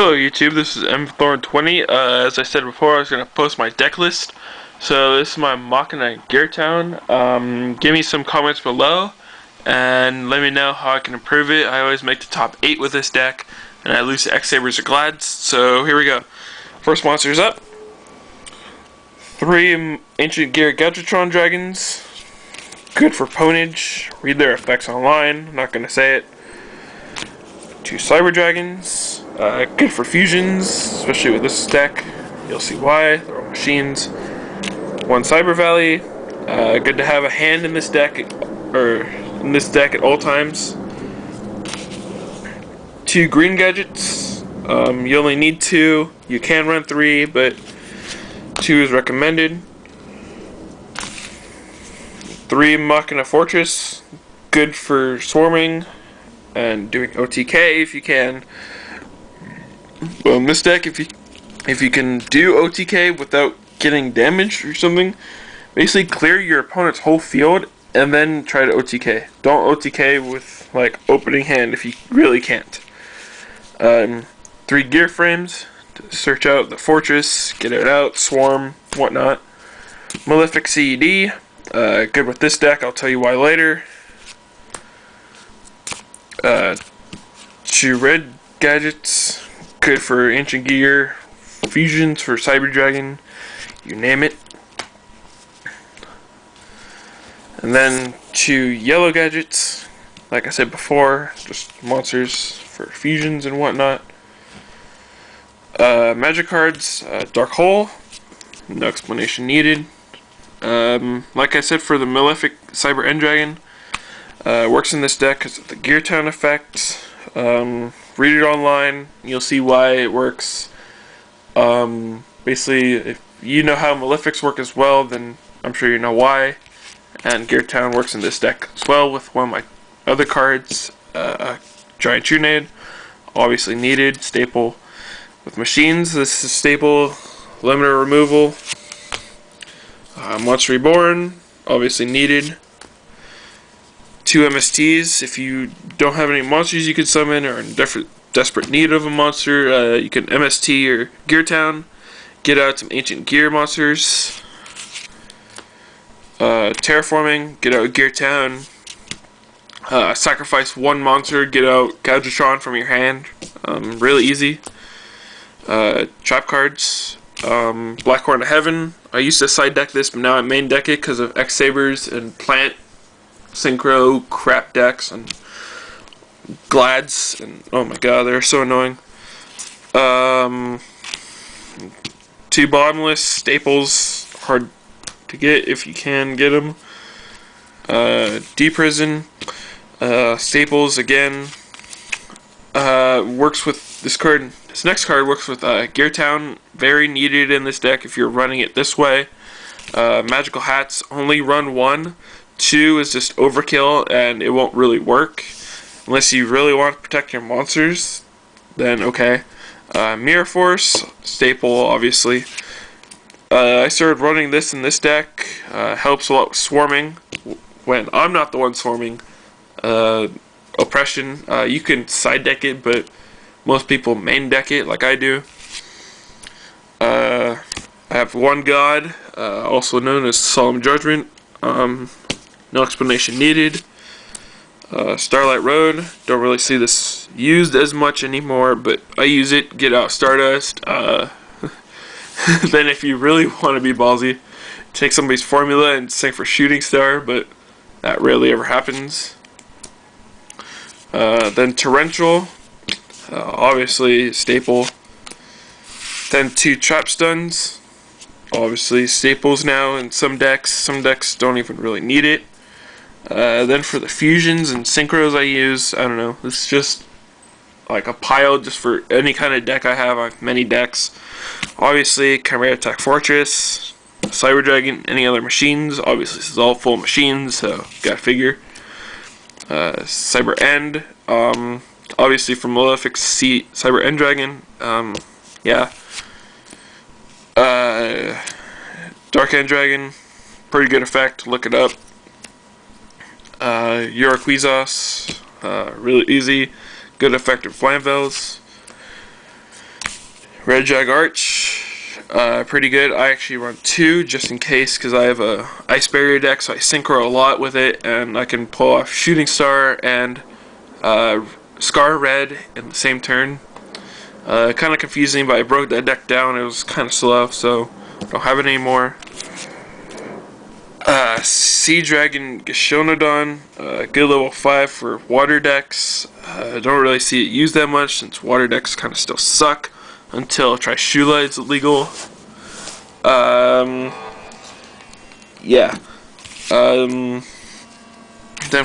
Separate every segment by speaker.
Speaker 1: Hello YouTube, this is mthorn20. As I said before, I was going to post my deck list. So this is my Machina Geartown. Give me some comments below and let me know how I can improve it. I always make the top 8 with this deck, and I lose to X-Sabers or Glads. So here we go. First monster's up. 3 Ancient Gear Gadgetron Dragons. Good for ponage. Read their effects online. I'm not going to say it. 2 Cyber Dragons. Good for fusions, especially with this deck. You'll see why. They're all machines. 1 Cyber Valley. Good to have a hand in this deck, at all times. 2 Green Gadgets. You only need 2. You can run 3, but 2 is recommended. 3 Machina Fortress. Good for swarming and doing OTK if you can. This deck, if you can do OTK without getting damaged or something, basically clear your opponent's whole field and then try to OTK. Don't OTK with like opening hand if you really can't. 3 gear frames to search out the fortress, get it out, swarm, whatnot. Malefic CED, good with this deck. I'll tell you why later. 2 red gadgets. Good for Ancient Gear, fusions for Cyber Dragon, you name it. And then 2 yellow gadgets, like I said before, just monsters for fusions and whatnot. Magic cards, Dark Hole, no explanation needed. Like I said, for the Malefic Cyber End Dragon, works in this deck because of the Geartown effect. Read it online, you'll see why it works. Basically, if you know how Malefics work as well, then I'm sure you know why. And Geartown works in this deck as well with one of my other cards, Giant Trunade, obviously needed, staple. With machines, this is staple, limiter removal. Monster Reborn, obviously needed. 2 MSTs, if you don't have any monsters you can summon or in desperate need of a monster, you can MST or Geartown, get out some Ancient Gear monsters. Terraforming, get out Geartown. Sacrifice 1 monster, get out Gadgetron from your hand, really easy. Trap cards, Black Horn of Heaven. I used to side deck this, but now I main deck it because of X-Sabers and Plant Synchro crap decks and Glads, and oh my god, they're so annoying. 2 Bottomless staples, hard to get if you can get them. D-Prison, staples again. Works with this card. This next card works with Geartown, very needed in this deck if you're running it this way. Magical Hats, only run 1. 2 is just overkill and it won't really work unless you really want to protect your monsters, then okay. Mirror Force, staple obviously. I started running this in this deck, helps a lot with swarming when I'm not the one swarming. Oppression, you can side deck it, but most people main deck it like I do. I have 1 God, also known as Solemn Judgment. No explanation needed. Starlight Road, don't really see this used as much anymore, but I use it, get out Stardust. Then if you really want to be ballsy, take somebody's formula and sing for Shooting Star, but that rarely ever happens. Then Torrential, obviously staple. Then 2 Trap Stuns, obviously staples now in some decks don't even really need it. Then for the fusions and synchros I use, I don't know, it's just like a pile just for any kind of deck I have. I have many decks. Obviously, Chimera Attack Fortress, Cyber Dragon, any other machines. Obviously, this is all full machines, so gotta figure. Cyber End, obviously from Malefic Cyber End Dragon, yeah. Dark End Dragon, pretty good effect, look it up. Uriquizos, really easy, good effective Flamvels. Red Jag Arch, pretty good. I actually run 2 just in case because I have a ice barrier deck, so I synchro a lot with it, and I can pull off Shooting Star and Scar Red in the same turn. Kind of confusing, but I broke that deck down. It was kind of slow, so I don't have it anymore. Sea Dragon Gashonodon, good level 5 for water decks. Don't really see it used that much since water decks kind of still suck until Trishula is illegal. Yeah. Then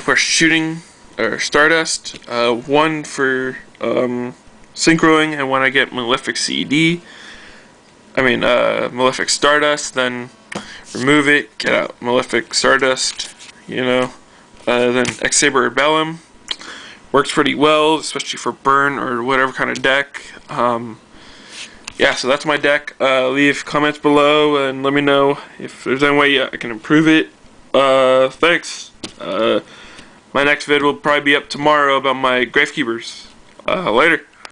Speaker 1: for shooting or Stardust, 1 for synchroing, and when I get Malefic Malefic Stardust, then remove it, get out Malefic Stardust, then X-Saber Rebellum works pretty well, especially for burn or whatever kind of deck. Yeah, so that's my deck. Leave comments below and let me know if there's any way I can improve it. Thanks. My next vid will probably be up tomorrow about my Gravekeepers. Later.